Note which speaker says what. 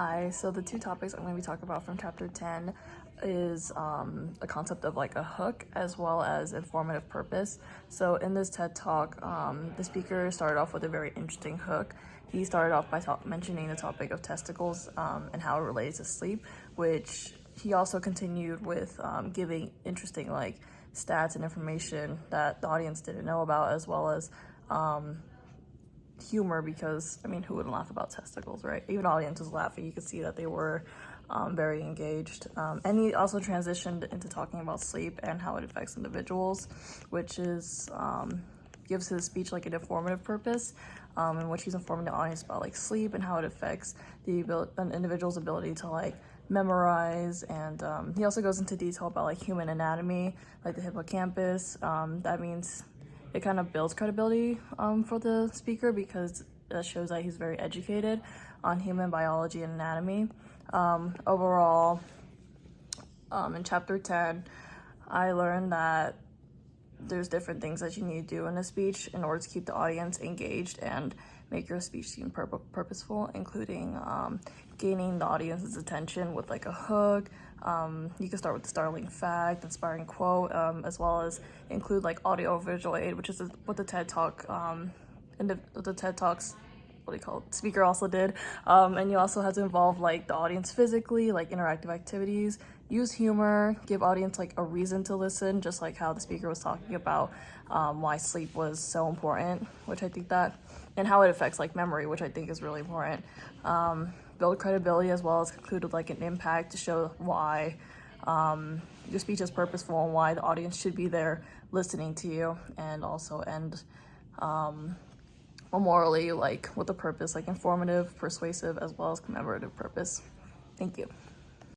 Speaker 1: Hi, so the two topics I'm going to be talking about from chapter 10 is a concept of like a hook as well as informative purpose. So in this TED talk, the speaker started off with a very interesting hook. He started off by mentioning the topic of testicles and how it relates to sleep, which he also continued with giving interesting like stats and information that the audience didn't know about, as well as humor, because I mean, who wouldn't laugh about testicles, right? Even the audience was laughing. You could see that they were very engaged. And he also transitioned into talking about sleep and how it affects individuals, which is gives his speech like an informative purpose, in which he's informing the audience about like sleep and how it affects an individual's ability to like memorize. And he also goes into detail about like human anatomy, like the hippocampus. That means it kind of builds credibility for the speaker, because it shows that he's very educated on human biology and anatomy. Overall, in chapter 10, I learned that there's different things that you need to do in a speech in order to keep the audience engaged and make your speech seem purposeful, including gaining the audience's attention with like a hook. You can start with the startling fact, inspiring quote, as well as include like audio visual aid, which is what the TED Talk the TED Talks speaker also did. And you also have to involve like the audience physically, like interactive activities, use humor, give audience like a reason to listen, just like how the speaker was talking about why sleep was so important, which I think that, and how it affects like memory, which I think is really important. Build credibility, as well as conclude with like an impact to show why your speech is purposeful and why the audience should be there listening to you, and also end morally like with a purpose, like informative, persuasive, as well as commemorative purpose. Thank you.